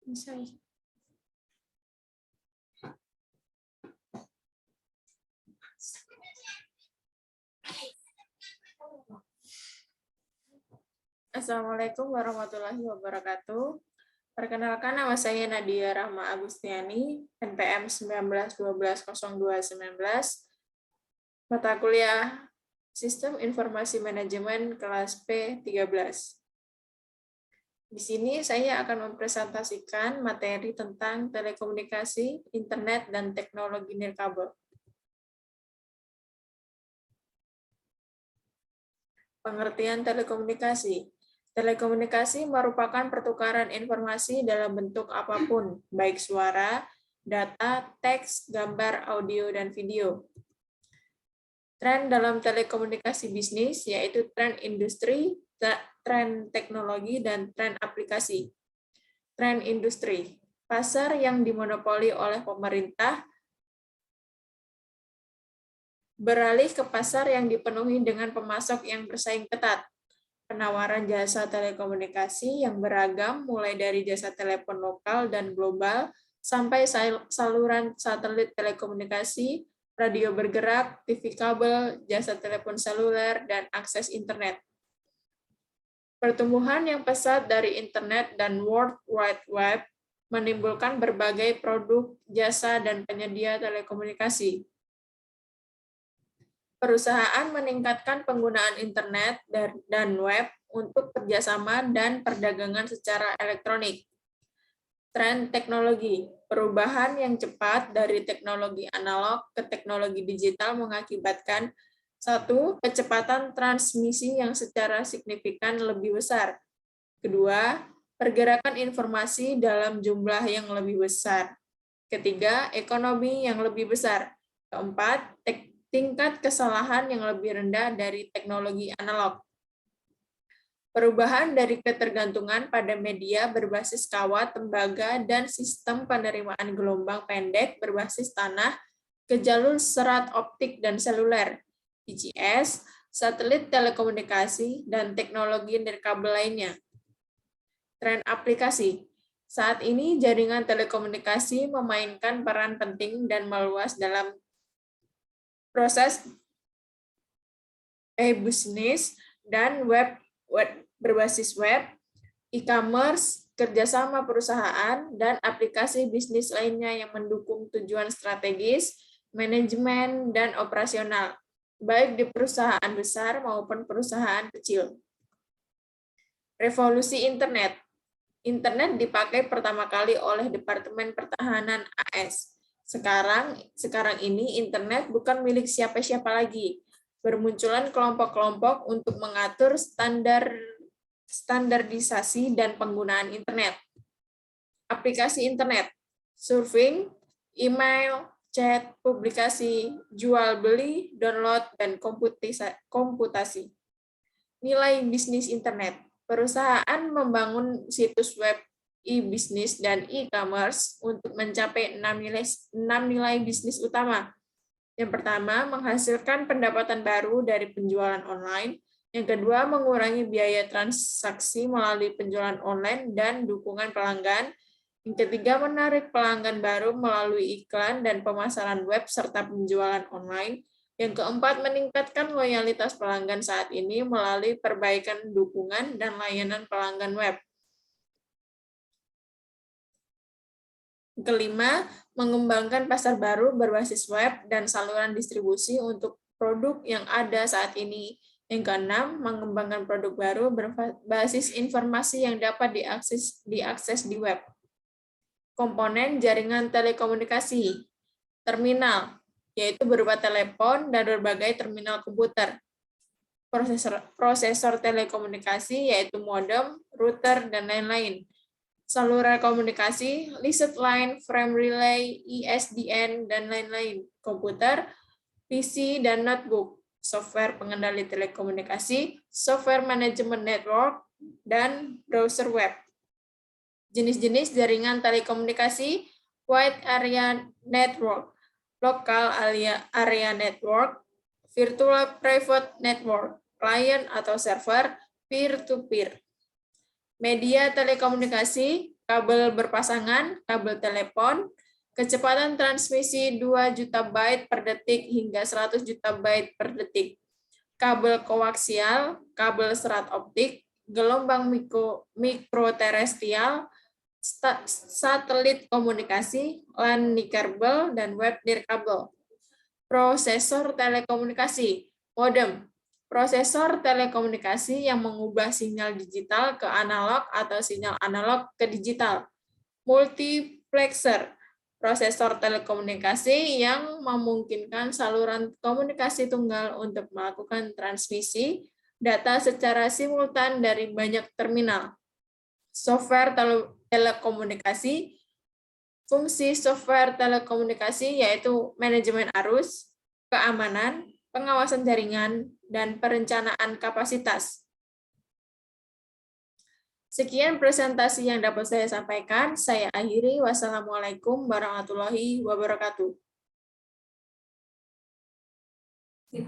Bisa. Assalamualaikum warahmatullahi wabarakatuh. Perkenalkan, nama saya Nadia Rahma Agustiani, NPM 19120219, mata kuliah Sistem Informasi Manajemen kelas P13. Di sini saya akan mempresentasikan materi tentang telekomunikasi, internet, dan teknologi nirkabel. Pengertian telekomunikasi. Telekomunikasi merupakan pertukaran informasi dalam bentuk apapun, baik suara, data, teks, gambar, audio, dan video. Tren dalam telekomunikasi bisnis yaitu tren industri, tren teknologi, dan tren aplikasi. Tren industri, pasar yang dimonopoli oleh pemerintah beralih ke pasar yang dipenuhi dengan pemasok yang bersaing ketat. Penawaran jasa telekomunikasi yang beragam mulai dari jasa telepon lokal dan global sampai saluran satelit telekomunikasi, radio bergerak, TV kabel, jasa telepon seluler, dan akses internet. Pertumbuhan yang pesat dari internet dan World Wide Web menimbulkan berbagai produk, jasa, dan penyedia telekomunikasi. Perusahaan meningkatkan penggunaan internet dan web untuk kerjasama dan perdagangan secara elektronik. Tren teknologi, perubahan yang cepat dari teknologi analog ke teknologi digital mengakibatkan satu, kecepatan transmisi yang secara signifikan lebih besar. Kedua, pergerakan informasi dalam jumlah yang lebih besar. Ketiga, ekonomi yang lebih besar. Keempat, tingkat kesalahan yang lebih rendah dari teknologi analog. Perubahan dari ketergantungan pada media berbasis kawat, tembaga, dan sistem penerimaan gelombang pendek berbasis tanah ke jalur serat optik dan seluler, BGS, satelit telekomunikasi, dan teknologi nirkabel lainnya. Tren aplikasi. Saat ini jaringan telekomunikasi memainkan peran penting dan meluas dalam proses e-bisnis dan web berbasis web, e-commerce, kerjasama perusahaan, dan aplikasi bisnis lainnya yang mendukung tujuan strategis, manajemen, dan operasional, baik di perusahaan besar maupun perusahaan kecil. Revolusi internet. Internet dipakai pertama kali oleh Departemen Pertahanan AS. Sekarang ini internet bukan milik siapa-siapa lagi. Bermunculan kelompok-kelompok untuk mengatur standarisasi dan penggunaan internet. Aplikasi internet, surfing, email, chat, publikasi, jual beli, download, dan komputasi. Nilai bisnis internet. Perusahaan membangun situs web, e-bisnis, dan e-commerce untuk mencapai 6 nilai bisnis utama. Yang pertama, menghasilkan pendapatan baru dari penjualan online. Yang kedua, mengurangi biaya transaksi melalui penjualan online dan dukungan pelanggan. Yang ketiga, menarik pelanggan baru melalui iklan dan pemasaran web serta penjualan online. Yang keempat, meningkatkan loyalitas pelanggan saat ini melalui perbaikan dukungan dan layanan pelanggan web. Kelima, mengembangkan pasar baru berbasis web dan saluran distribusi untuk produk yang ada saat ini. Yang keenam, mengembangkan produk baru berbasis informasi yang dapat diakses di web. Komponen jaringan telekomunikasi. Terminal, yaitu berupa telepon dan berbagai terminal komputer. Prosesor telekomunikasi, yaitu modem, router, dan lain-lain. Saluran komunikasi, licensed line, frame relay, ISDN, dan lain-lain. Komputer, PC, dan notebook. Software pengendali telekomunikasi, software management network, dan browser web. Jenis-jenis jaringan telekomunikasi, wide area network, local area network, virtual private network, client atau server, peer-to-peer. Media telekomunikasi, kabel berpasangan, kabel telepon, kecepatan transmisi 2 juta byte per detik hingga 100 juta byte per detik, kabel koaksial, kabel serat optik, gelombang mikroterestrial, satelit komunikasi, LAN nirkabel, dan web nirkabel. Prosesor telekomunikasi, modem, prosesor telekomunikasi yang mengubah sinyal digital ke analog atau sinyal analog ke digital. Multiplexer, prosesor telekomunikasi yang memungkinkan saluran komunikasi tunggal untuk melakukan transmisi data secara simultan dari banyak terminal. Software telekomunikasi, fungsi software telekomunikasi yaitu manajemen arus, keamanan, pengawasan jaringan, dan perencanaan kapasitas. Sekian presentasi yang dapat saya sampaikan. Saya akhiri. Wassalamualaikum warahmatullahi wabarakatuh.